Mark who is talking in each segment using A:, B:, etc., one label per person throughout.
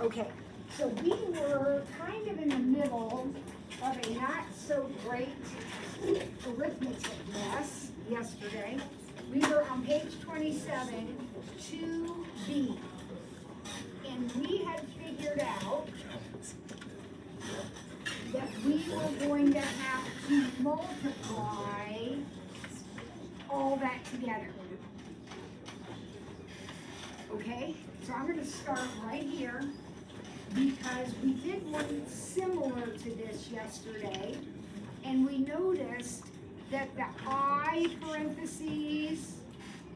A: Okay, so we were kind of in the middle of a not so great arithmetic mess yesterday. We were on page 27, 2B. And we had figured out that we were going to have to multiply all that together. Okay, so I'm going to start right here because we did one similar to this yesterday, and we noticed that the I parentheses,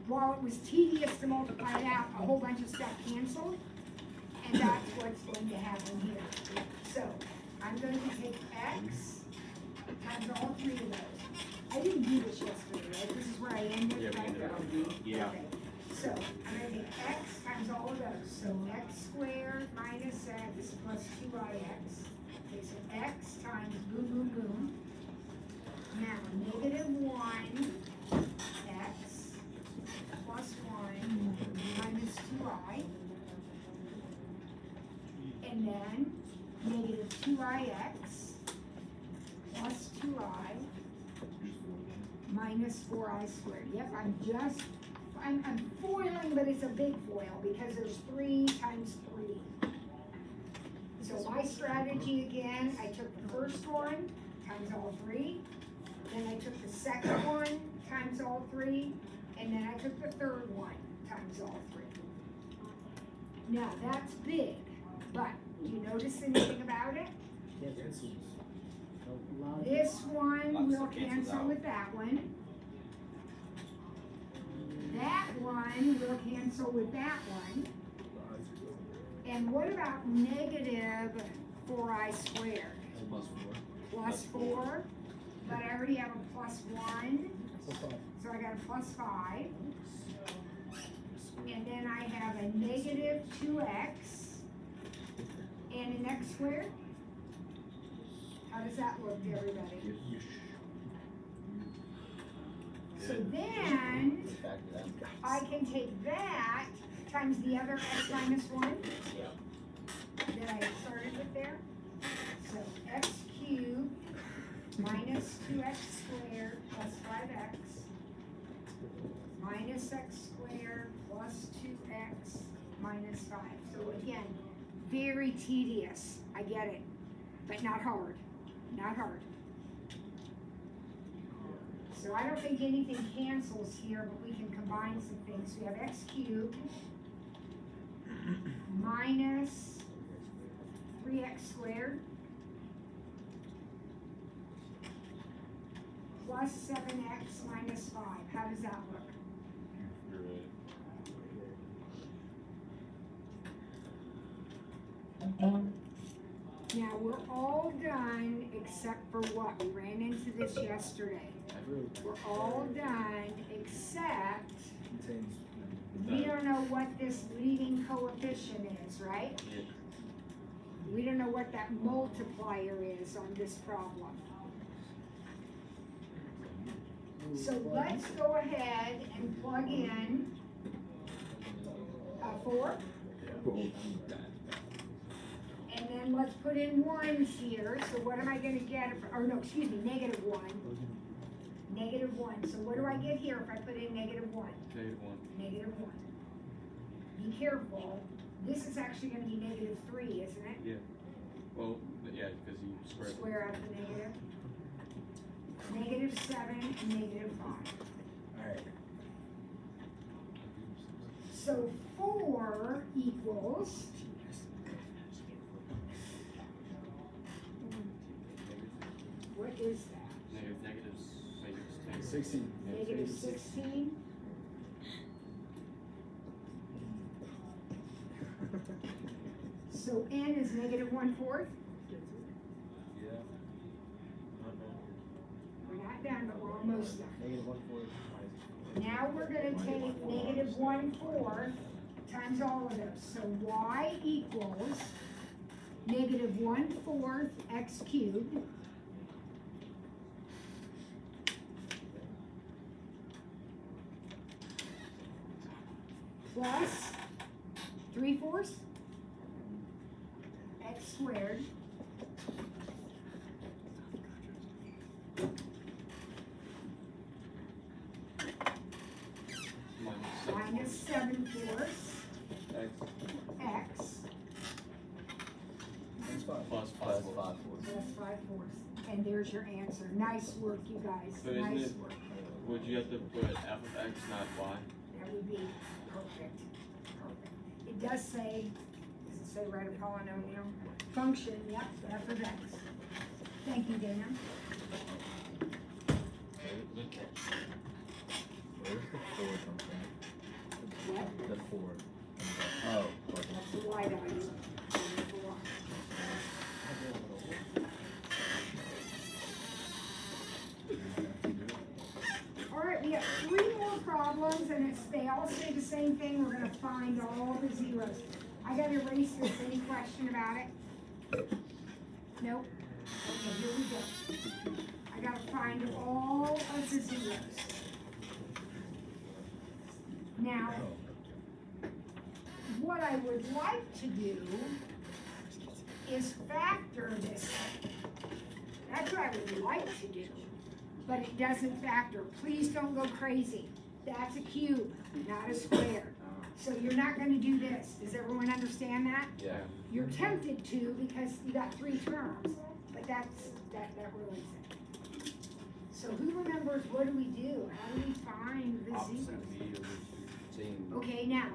A: while it was tedious to multiply it out, a whole bunch of stuff canceled, and that's what's going to happen here. So I'm going to take X times all three of those. I didn't do this yesterday, right? This is where I ended.
B: Yeah, we ended up. Yeah.
A: Okay. So I'm going to take X times all of those. So X squared minus X plus 2IX. Okay, so X times boom, boom, boom. Now, negative 1 X plus 1 minus 2I. And then negative 2IX plus 2I minus 4I squared. Yep, I'm foiling, but it's a big foil because there's 3 times 3. So my strategy again, I took the first one times all 3, then I took the second one times all 3, and then I took the third one times all 3. Now that's big, but do you notice anything about it? This one will cancel with that one. That one will cancel with that one. And what about negative 4I squared? Plus 4. But I already have a plus 1. So I got a plus 5. And then I have a negative 2x and an x squared. How does that look to everybody? So then I can take that times the other x minus 1 that I started with there. So x cubed minus 2x squared plus 5x minus x squared plus 2x minus 5. So again, very tedious. I get it, but not hard. Not hard. So I don't think anything cancels here, but we can combine some things. We have x cubed minus 3x squared plus 7x minus 5. How does that look? Now we're all done except for what? We ran into this yesterday. We're all done except we don't know what this leading coefficient is, right? We don't know what that multiplier is on this problem. So let's go ahead and plug in 4. And then let's put in 1s here. So what am I going to get? Or no, excuse me, negative 1. Negative 1. So what do I get here if I put in negative 1?
B: Negative 1.
A: Negative 1. Be careful. This is actually going to be negative 3, isn't it?
B: Yeah. Well, yeah, because you
A: square out the negative. Negative 7 and negative 5.
C: All right.
A: So 4 equals what is that?
B: Negative
C: 16.
A: Negative 16. So n is negative 1/4.
C: Yeah.
A: We're not done, but we're almost done.
C: Negative 1/4.
A: Now we're going to take negative 1/4 times all of those. So y equals negative 1/4 x cubed plus 3/4 x squared minus 7/4
B: X
A: x
C: That's five.
B: plus
D: Plus
B: 5/4.
D: 5/4.
A: plus 5/4. And there's your answer. Nice work, you guys.
B: So isn't
A: Nice
B: it-
A: work.
B: Would you have to put f of x, not y?
A: That would be perfect. Perfect. It does say, does it say right a polynomial? Function, yep, f of x. Thank you, Dana.
D: Where's the 4 come from?
A: What?
D: The 4. Oh,
A: That's the y value. All right, we have 3 more problems, and they all say the same thing. We're gonna find all the zeros. I gotta erase this. Any question about it? Nope. Okay, here we go. I gotta find all of the zeros. Now, what I would like to do is factor this. That's what I would like to do, but it doesn't factor. Please don't go crazy. That's a cube, not a square. So you're not gonna do this. Does everyone understand that?
D: Yeah.
A: You're tempted to because you got 3 terms, but that ruins it. So who remembers, what do we do? How do we find the zeros? Okay, now,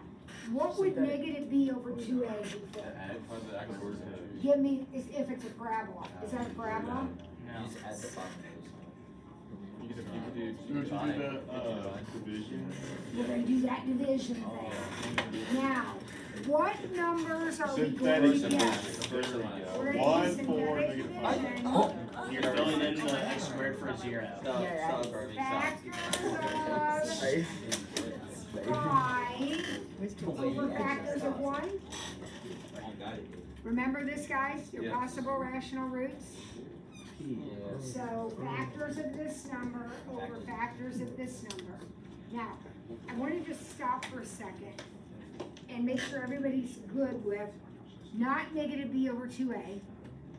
A: what would negative b over 2a equal?
B: Plus the x squared.
A: Give me, if it's a parabola. Is that a parabola?
B: No.
D: You just add the 5
B: You could do,
E: You want to do the division?
A: We're gonna do that division thing. Now, what numbers are we going to
E: Synthetic
A: get?
E: division. There we
A: We're
E: go.
A: gonna do
E: 1, 4,
A: synthetic
E: -5.
A: division.
F: You're filling in the x squared for a 0.
D: Stop, Barbie, stop.
A: Factors of 5 over factors of 1. Remember this, guys? Your
B: Yes.
A: possible rational roots?
D: Yeah.
A: So factors of this number over factors of this number. Now, I want to just stop for a second and make sure everybody's good with not negative b over 2a,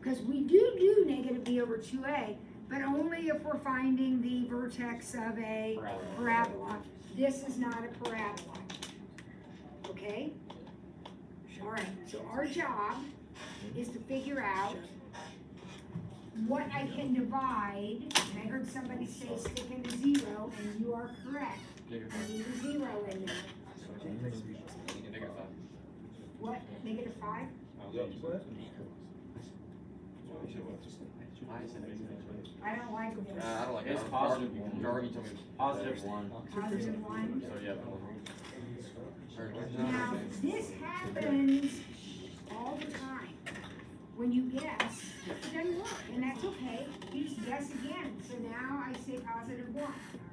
A: because we do negative b over 2a, but only if we're finding the vertex of a parabola. This is not a parabola. Okay? All right, so our job is to figure out what I can divide, and I heard somebody say stick in a 0, and you are correct.
B: Negative
A: I need a 0 in there.
B: Negative 5.
A: What, negative 5? I don't like it.
B: I don't like it.
F: It's positive
B: Darby
F: one.
B: Darby told me.
F: Positive 1.
A: Positive 1.
B: So yeah.
A: Now, this happens all the time. When you guess, it doesn't work, and that's okay. You just guess again. So now I say positive 1. All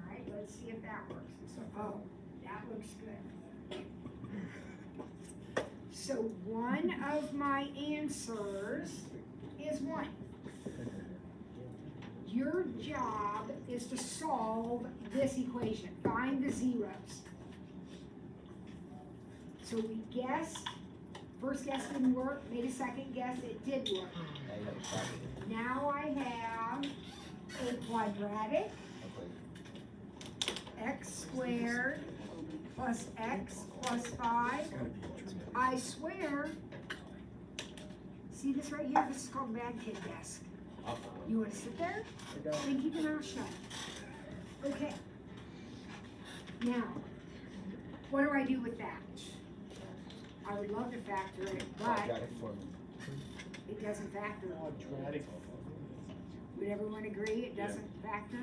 A: right, let's see if that works. Oh, that looks good. So one of my answers is 1. Your job is to solve this equation. Find the zeros. So we guessed, first guess didn't work, made a second guess, it did work.
D: Now you have a bracket.
A: Now I have a quadratic, x squared plus x plus 5. I swear, see this right here? This is called bad kid desk. You want to sit there? Then keep your mouth shut. Okay. Now, what do I do with that? I would love to factor it, but
D: Quadratic formula.
A: it doesn't factor.
E: Quadratic.
A: Would everyone agree it doesn't factor?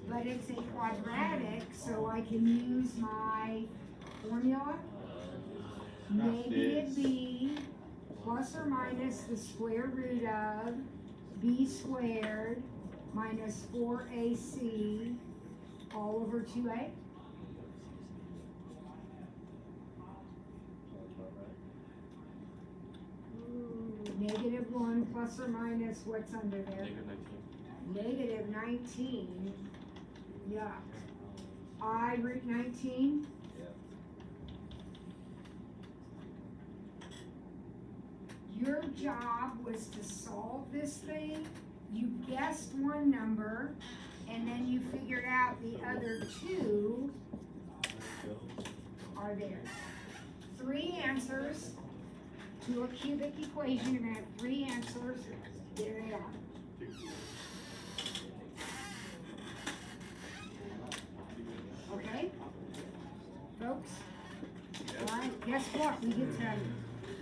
A: But it's a quadratic, so I can use my formula. Negative b plus or minus the square root of b squared minus 4ac all over 2a. Negative 1 plus or minus, what's under there?
B: Negative 19.
A: Negative 19. Yeah. I root 19. Your job was to solve this thing. You guessed one number, and then you figured out the other two are there. 3 answers to a cubic equation. You're gonna have 3 answers. There they are. Okay, folks? All right, guess what? We get to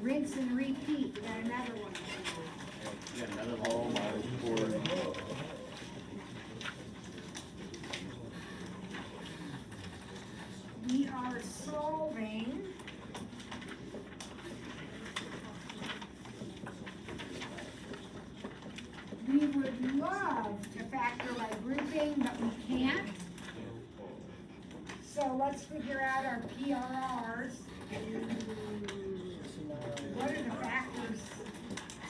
A: rinse and repeat. We got another one.
F: You got another
B: Oh
F: one.
B: my lord.
A: We are solving we would love to factor by grouping, but we can't. So let's figure out our PRRs. What are the factors?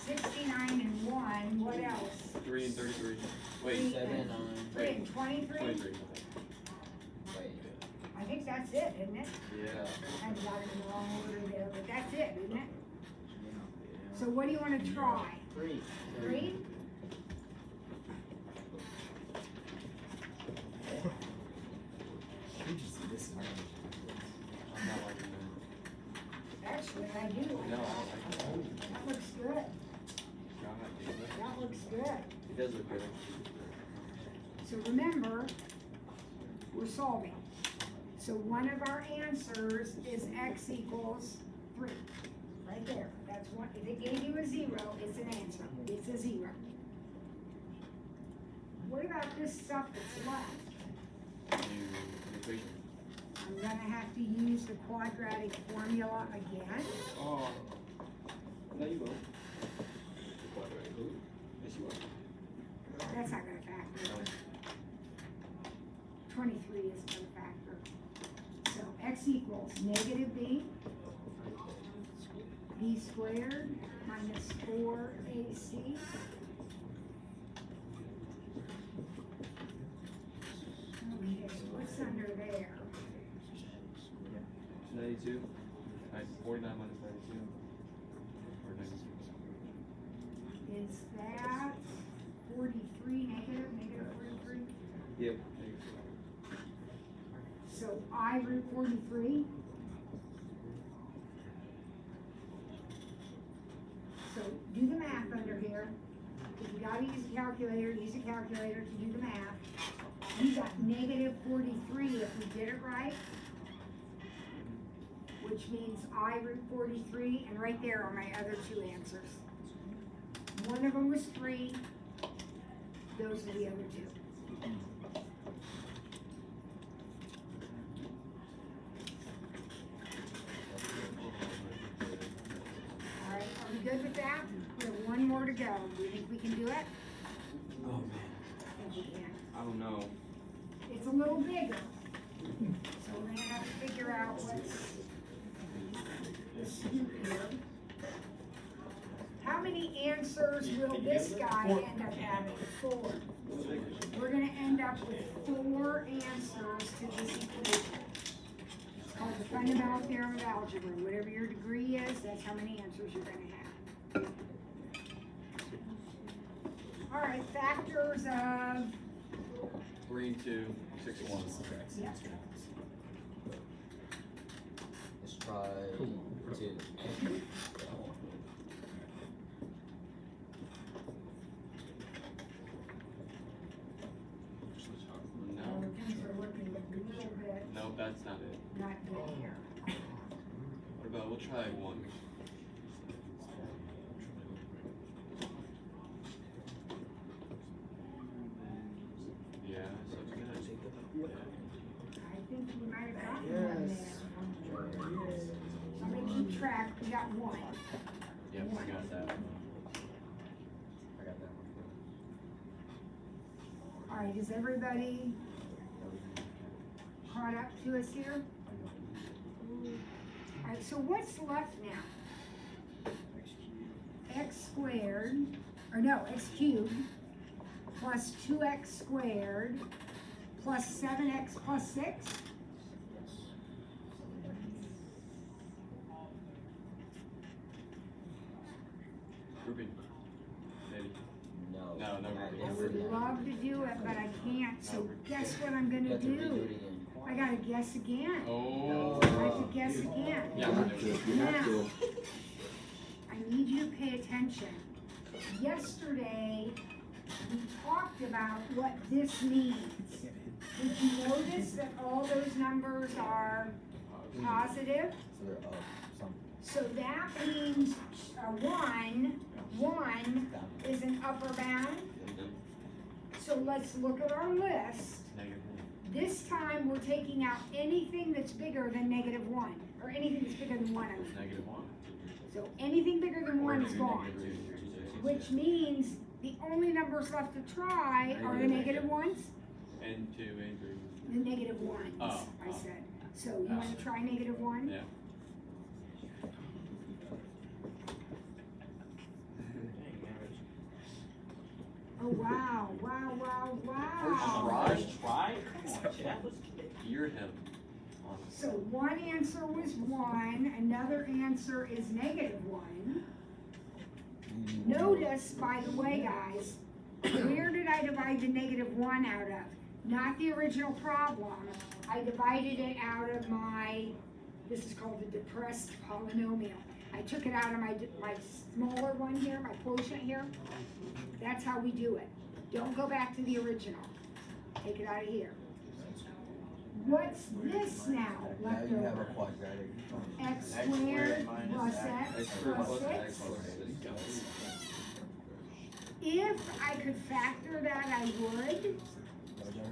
A: 69 and 1, what else?
B: 3 and 33. Wait,
D: 7,
A: 3 and 23?
B: 23.
D: Wait.
A: I think that's it, isn't it?
B: Yeah.
A: I've got it in the wrong order there, but that's it, isn't it? So what do you want to try?
D: 3.
A: 3?
B: I'm not liking that.
A: Actually, I do.
B: No, I don't like that.
A: That looks good.
B: God damn it.
A: That looks good.
B: It does look good.
A: So remember, we're solving. So one of our answers is x equals 3. Right there. That's one. If it gave you a 0, it's an answer. It's a 0. What about this stuff that's left?
B: New equation.
A: I'm gonna have to use the quadratic formula again.
B: Oh. No, you won't. Yes, you will.
A: That's not gonna factor. 23 is gonna factor. So x equals negative b squared minus 4ac. Okay, what's under there?
B: 92. 49 minus 92. Or 92.
A: Is that 43 negative 43?
B: Yep.
A: So I root 43. So do the math under here. If you gotta use a calculator, use a calculator to do the math. You got negative 43 if we did it right. Which means I root 43, and right there are my other 2 answers. One of them was 3. Those are the other 2. All right, are we good with that? We have one more to go. Do you think we can do it?
B: Oh man.
A: I think we can.
B: I don't know.
A: It's a little bigger. So we're gonna have to figure out what's the scoop here. How many answers will this guy end up having? 4. We're gonna end up with 4 answers to this equation. It's called the fundamental theorem of algebra. Whatever your degree is, that's how many answers you're gonna have. All right, factors of,
B: 3 and 2, 6 and 1.
A: yeah.
D: Let's try 2.
B: No.
A: Things are looking a little bit
B: Nope, that's not it.
A: not good here.
B: What about, we'll try 1. Yeah, so it's good.
A: I think we might have gotten one there. So I'm gonna keep track, we got 1.
B: Yep, I got that.
D: I got that one.
A: All right, is everybody caught up to us here? All right, so what's left now? X squared, or no, x cubed, plus 2x squared, plus 7x plus 6?
B: Grouping. Maybe.
D: No.
B: No, no,
D: not
B: really.
A: I
D: every
A: would
D: night.
A: love to do it, but I can't, so guess what I'm
D: You
A: gonna
D: have to redo
A: do?
D: it again.
A: I gotta guess again.
B: Oh.
A: I have to guess again.
B: Yeah, I know.
A: Now, I need you to pay attention. Yesterday, we talked about what this means. Did you notice that all those numbers are positive?
D: So they're up some.
A: So that means one is an upper bound. So let's look at our list.
B: Negative one.
A: This time, we're taking out anything that's bigger than -1, or anything that's bigger than 1. I mean.
B: Negative one.
A: So anything bigger than 1 is gone,
B: Negative two.
A: which means the only numbers left to try are the negative ones,
B: And 2 and 3.
A: the negative ones,
B: Oh,
A: I
B: oh.
A: said. So you wanna try -1?
B: Yeah.
A: Oh, wow, wow, wow,
F: First try? Come on, Chad, let's get it.
B: You're him.
A: So one answer was 1, another answer is -1. Notice, by the way, guys, where did I divide the -1 out of? Not the original problem. I divided it out of this is called the depressed polynomial. I took it out of my smaller one here, my quotient here. That's how we do it. Don't go back to the original. Take it out of here. What's this now
D: Now
A: left
D: you have a
A: over?
D: quadratic.
A: X squared plus x plus 6. If I could factor that, I would.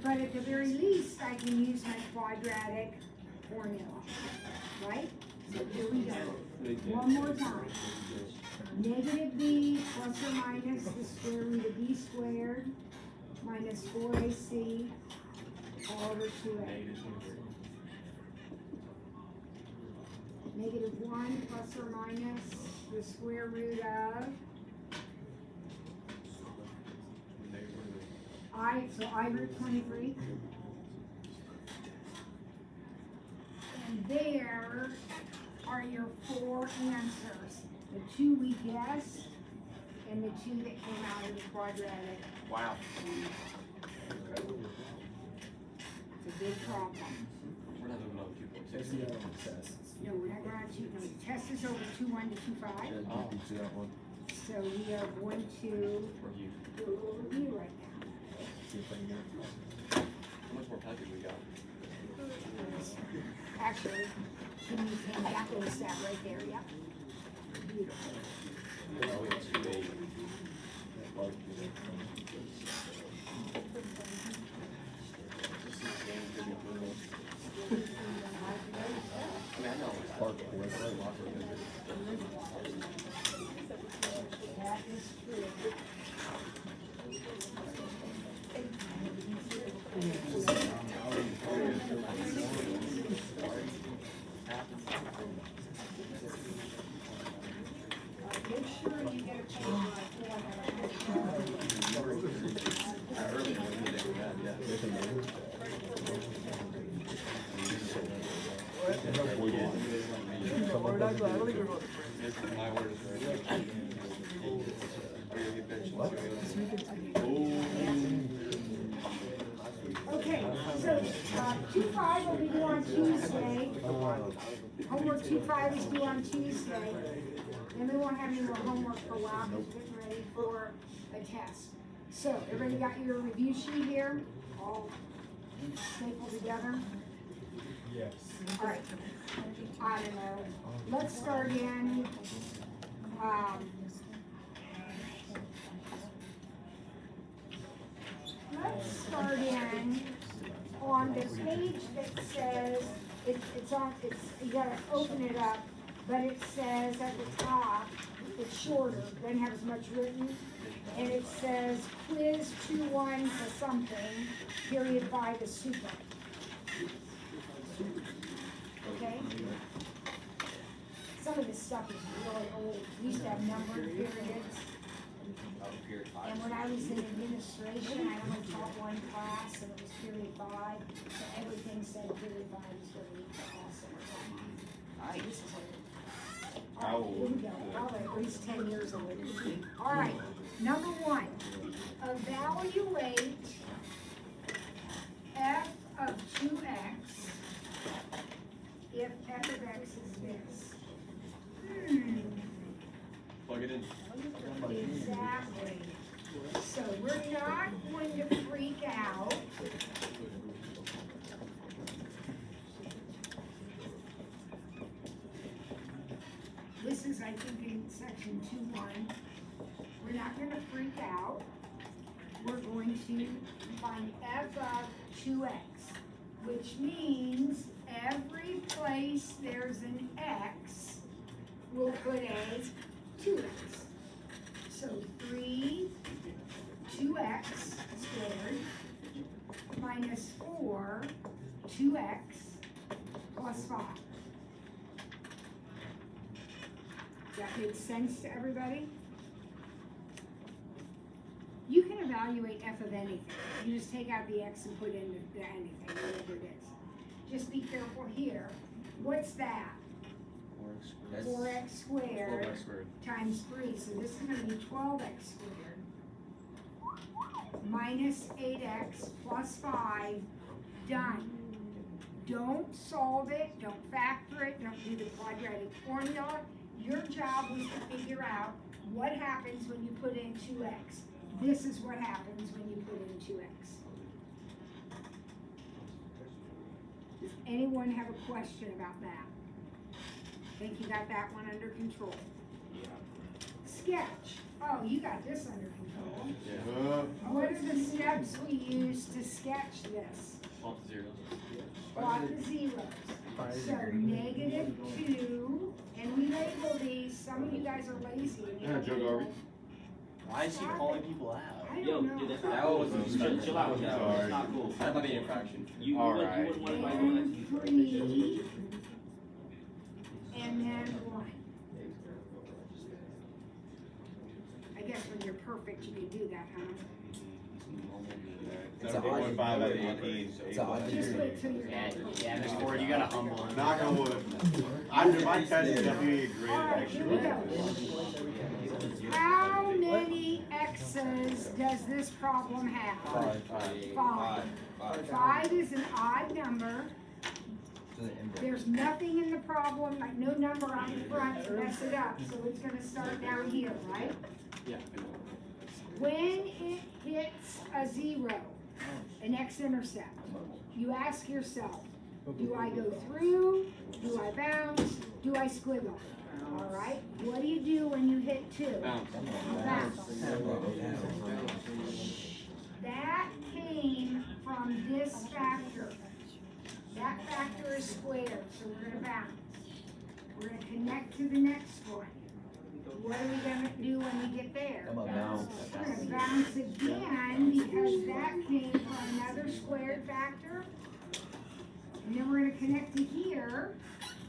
A: But at the very least, I can use my quadratic formula, right? So here we go. One more time. Negative b plus or minus the square root of b squared minus 4ac all over 2a.
B: Negative 23.
A: Negative 1 plus or minus the square root of
B: Negative 23.
A: I root 23. And there are your 4 answers. The 2 we guessed, and the 2 that came out of the quadratic.
F: Wow.
A: It's a big problem.
B: We're not moving on to 2.6.
C: That's the other one test.
A: No, we're not going to, no, the test is over 2-1 to 2-5.
B: Oh.
A: So we are going to
B: Review.
A: do a little review right now.
C: See if I can get
B: How much more time did we got?
A: Actually, can you hang that little stat right there, yeah? Beautiful.
B: Oh, we have 2 8. I mean, I know.
A: That is true. Make sure you get a page
B: My word is right.
A: Okay, so, 2-5 will be due on Tuesday. Homework 2-5 is due on Tuesday. And we won't have any more homework for a while, because we're getting ready for a test. So, everybody got your review sheet here, all stapled together?
C: Yes.
A: All right, I don't know, let's start in, let's start in on the page that says, you gotta open it up, but it says at the top, it's shorter, doesn't have as much written, and it says quiz 2-1 for something, period 5 is super. Okay? Some of this stuff is really old. We used to have numbered periods. And when I was in administration, I only taught one class, and it was period 5. So everything said period 5 is what we need for awesome or something.
F: Nice.
A: This is it.
F: How
E: how
A: Here we
E: old?
A: go, probably at least 10 years old. All right, number one, evaluate f of 2x if f of x is this.
B: Plug it in.
A: Exactly. So we're not going to freak out. This is, I think, in section 2.1. We're not gonna freak out. We're going to find f of 2x, which means every place there's an x, we'll put a 2x. So 2x squared minus 2x plus 5. Does that make sense to everybody? You can evaluate f of anything. You just take out the x and put in the anything, whatever it is. Just be careful here. What's that? 4x squared
B: 12x squared.
A: times 3. So this is going to be 12x squared minus 8x plus 5. Done. Don't solve it. Don't factor it. Don't do the quadratic formula. Your job was to figure out what happens when you put in 2x. This is what happens when you put in 2x. Does anyone have a question about that? Think you got that one under control? Sketch. Oh, you got this under control. What are the steps we use to sketch this?
B: Swap to zeros.
A: Plot the zeros. So -2, and we label these. Some of you guys are lazy. And you
E: Yeah, Joe
A: don't
E: Garvey.
A: label.
B: Why is he calling people out?
A: I
F: Yo,
A: don't know.
F: dude, that's
B: That
F: not cool.
B: was a
F: Chill out with that.
E: Sorry.
F: That's not cool.
B: That might be an infraction.
F: You
E: All
F: wouldn't
E: right.
F: want anybody doing
A: And
F: that to you.
A: 3, and then 1. I guess when you're perfect, you can do that, huh?
D: It's
E: Seven
D: a odd-
E: point five out of 18.
D: It's a odd
A: Just wait till you're
B: Yeah,
A: done.
B: yeah, there's four. You gotta humble him.
E: Knock on wood. My test is definitely a great
A: Alright, here we
E: extra.
A: go. How many x's does this problem have? 5. 5 is an odd number. There's nothing in the problem, like no number on the front to mess it up, so it's gonna start down here, right?
B: Yeah.
A: When it hits a 0, an x-intercept, you ask yourself, do I go through, do I bounce, do I squiggle? All right, what do you do when you hit 2?
B: Bounce.
A: Bounce. That came from this factor. That factor is squared, so we're gonna bounce. We're gonna connect to the next one. What are we gonna do when we get there?
D: I'm a bounce.
A: We're gonna bounce again because that came from another squared factor. And then we're gonna connect to here.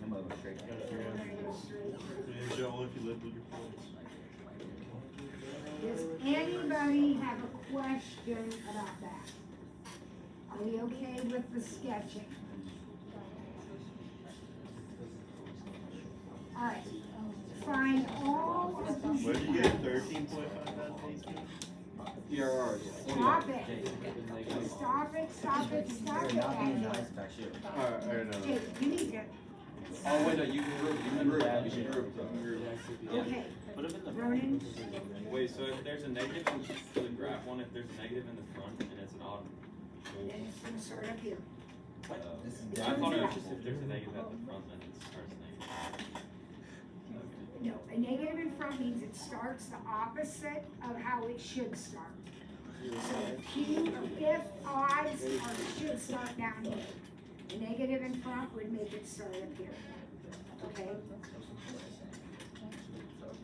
D: I'm over straight.
A: We're gonna go straight through.
E: And Joel, if you live with your friends.
A: Does anybody have a question about that? Are we okay with the sketching? All right, find all of the
E: What did you get? 13.5 out of 18?
B: PRR.
A: Stop it. Stop it, stop it, stop it.
D: Not being nice back here.
E: Alright, no.
A: Hey, you need to,
B: Oh, wait, no, you can group. You can group. You can group.
A: okay,
F: Put them in the.
A: Ronan,
G: Wait, so if there's a negative for the graph one, if there's a negative in the front and it's an odd.
A: then it's gonna start up here.
D: This is
G: I thought it was just if there's a negative at the front, then it starts negative.
A: No, a negative in front means it starts the opposite of how it should start. So if odds should start down here. The negative in front would make it start up here. Okay?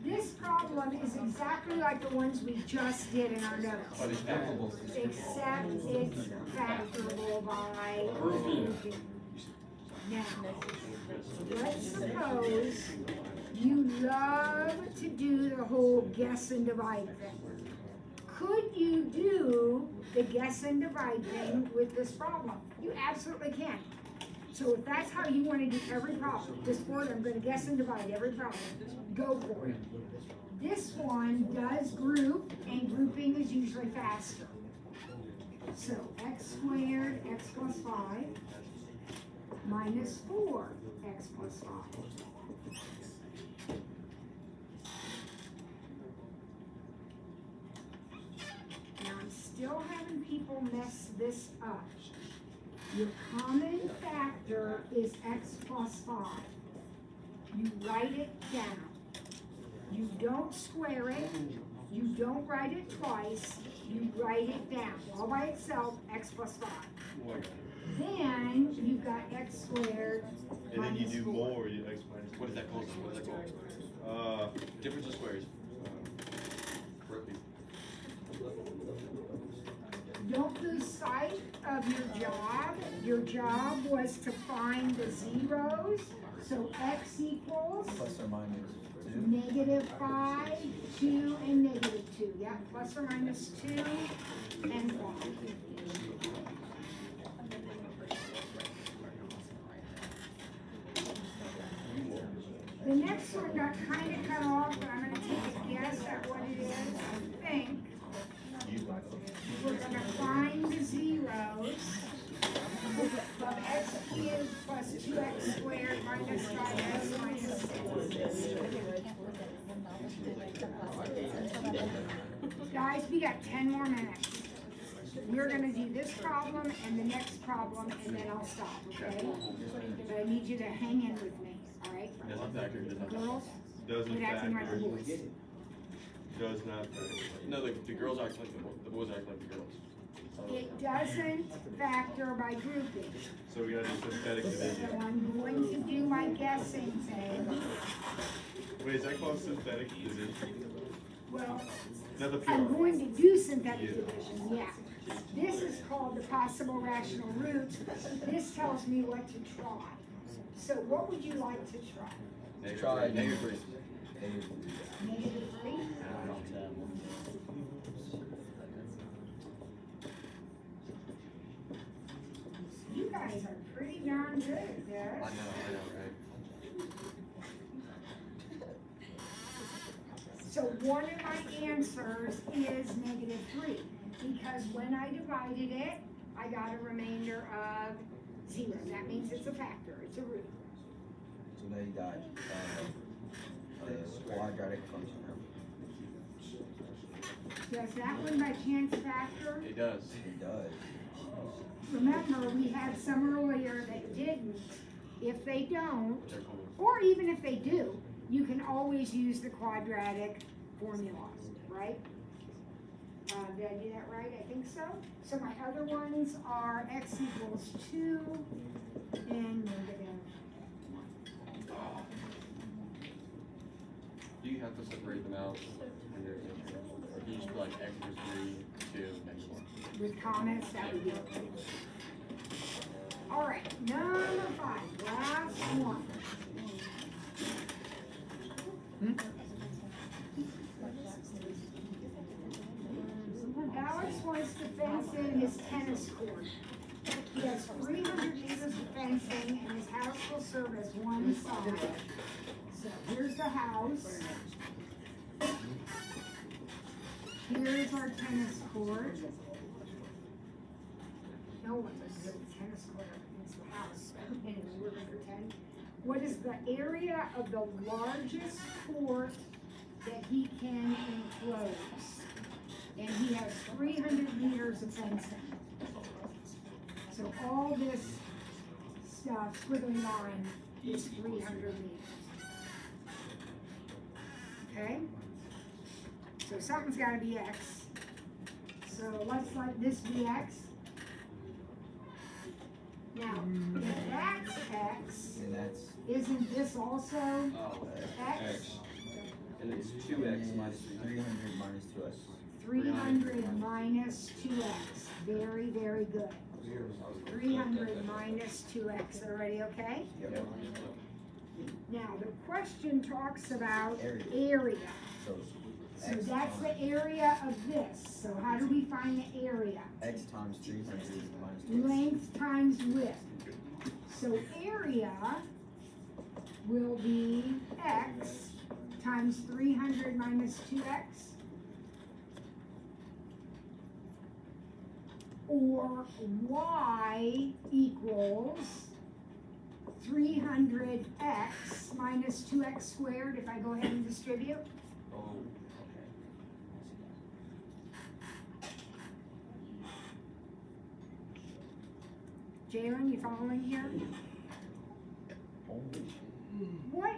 A: This problem is exactly like the ones we just did in our notes.
B: But it's factorable.
A: Except it's factorable by grouping. Now, let's suppose you love to do the whole guess and divide thing. Could you do the guess and divide thing with this problem? You absolutely can. So if that's how you wanna do every problem, this board, I'm gonna guess and divide every problem, go for it. This one does group, and grouping is usually faster. So x squared, x plus 5, minus 4, x plus 5. Now I'm still having people mess this up. Your common factor is x plus 5. You write it down. You don't square it, you don't write it twice, you write it down, all by itself, x plus 5. Then you've got x squared
E: And then you
A: minus
E: do
A: 4.
E: more, you x minus.
B: What is that called? What is that called? Difference of squares. Correctly.
A: Don't lose sight of your job. Your job was to find the zeros, so x equals
D: Plus or minus 2.
A: negative 5, 2, and negative 2. Yeah, plus or minus 2 and 5. The next one got kind of cut off, but I'm going to take a guess at what it is. I think we're going to find the zeros of x cubed plus 2x squared minus 5x minus 6. Guys, we got 10 more minutes. We're going to do this problem and the next problem, and then I'll stop, okay? But I need you to hang in with me, all right?
B: Doesn't factor.
A: Girls,
E: Doesn't
A: quit acting like the
E: factor.
A: boys.
E: Does not factor.
B: No, the girls act like the boys act like the girls.
A: It doesn't factor by grouping.
E: So we gotta do synthetic
A: So
E: division.
A: I'm going to do my guessing thing.
E: Wait, is that called synthetic division?
A: Well,
E: Not the
A: I'm
E: pure.
A: going to do synthetic division, yeah. This is called the possible rational roots. This tells me what to try. So what would you like to try?
D: Try
B: Negative 3.
A: Negative 3? You guys are pretty darn good at this.
B: I know, right?
A: So one of my answers is negative 3, because when I divided it, I got a remainder of 0. That means it's a factor, it's a root.
D: So now you got the quadratic function.
A: Does that one by chance factor?
B: It does.
D: It does.
A: Remember, we had some earlier that didn't. If they don't,
B: They're cool.
A: or even if they do, you can always use the quadratic formula, right? Did I do that right? I think so. So my other ones are x equals 2 and negative 1.
B: Do you have to separate them out when you're or do you just be like x equals 3, 2, next one?
A: With comments, that would be okay. All right, number 5, last one. Alex wants to fence in his tennis court. He has 300 meters of fencing and his house will serve as one side. So here's the house. Here's our tennis court. No one does a tennis court against the house. Anyway, we're gonna pretend. What is the area of the largest court that he can enclose? And he has 300 meters of fencing. So all this stuff, squiggly line, is 300 meters. Okay? So something's gotta be x. So let's let this be x. Now, if that's x,
D: And that's
A: isn't this also
B: Oh,
A: x?
B: and it's 2x minus
D: 300 minus 2x.
A: 300 minus 2x. Very, very good. 300 minus 2x. Everybody okay?
D: Yep.
A: Now, the question talks about
D: Area.
A: area.
D: So
A: So
D: x
A: that's the
D: times,
A: area of this. So how do we find the area?
D: x times 300 minus 2x.
A: Length times width. So area will be x times 300 minus 2x. Or y equals 300x minus 2x squared if I go ahead and distribute.
D: Oh, okay.
A: Jalen, you following here? What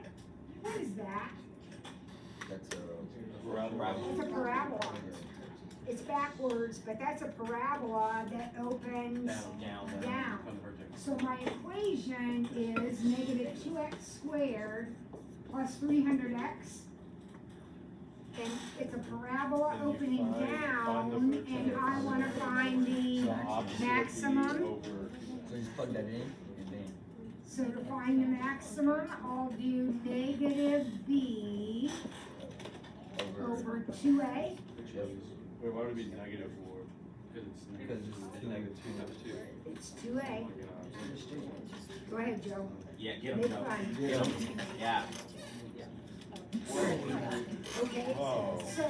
A: is that?
D: That's a.
A: It's a parabola. It's backwards, but that's a parabola that opens
G: Down.
A: down.
B: On the vertex.
A: So my equation is negative 2x squared plus 300x. And it's a parabola
E: And you
A: opening
E: find the
A: down,
E: vertex.
A: and I wanna find the maximum.
D: So just plug that in and then.
A: So to find the maximum, I'll do negative b over 2a.
E: Wait, why would it be negative four?
D: Because it's negative two.
A: It's 2a. Go ahead, Joe.
G: Yeah, get him,
A: Make
G: Joe.
A: fun.
G: Get him. Yeah.
A: Okay,
E: Oh.
A: so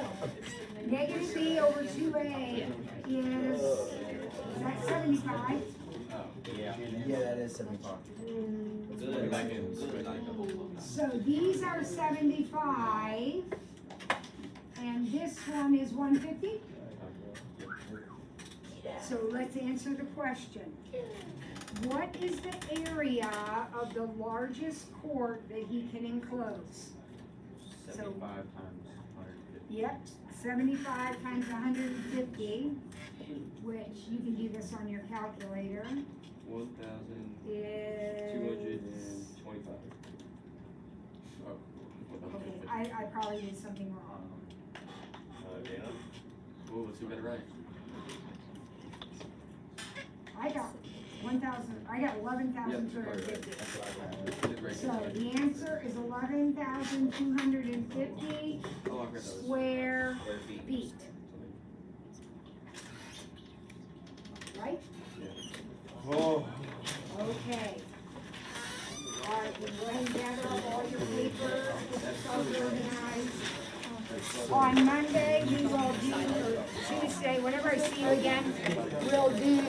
A: negative b over 2a is that 75?
G: Yeah.
D: Yeah, that is 75.
G: Good.
B: Back in.
A: So these are 75, and this one is 150? So let's answer the question. What is the area of the largest court that he can enclose?
G: 75 times 150.
A: Yep, 75 times 150, which you can do this on your calculator,
B: 1,225.
A: is,
B: Oh.
A: okay, I probably did something wrong.
E: Dana?
B: Ooh, let's see if I got it right.
A: I got 11,250.
B: You did great.
A: So the answer is 11,250
B: Oh, I forgot that was.
A: square feet. Right?
E: Oh.
A: Okay. All right, you go ahead and gather up all your paper, get yourself organized. On Monday, we will do, or Tuesday, whenever I see you again, we'll do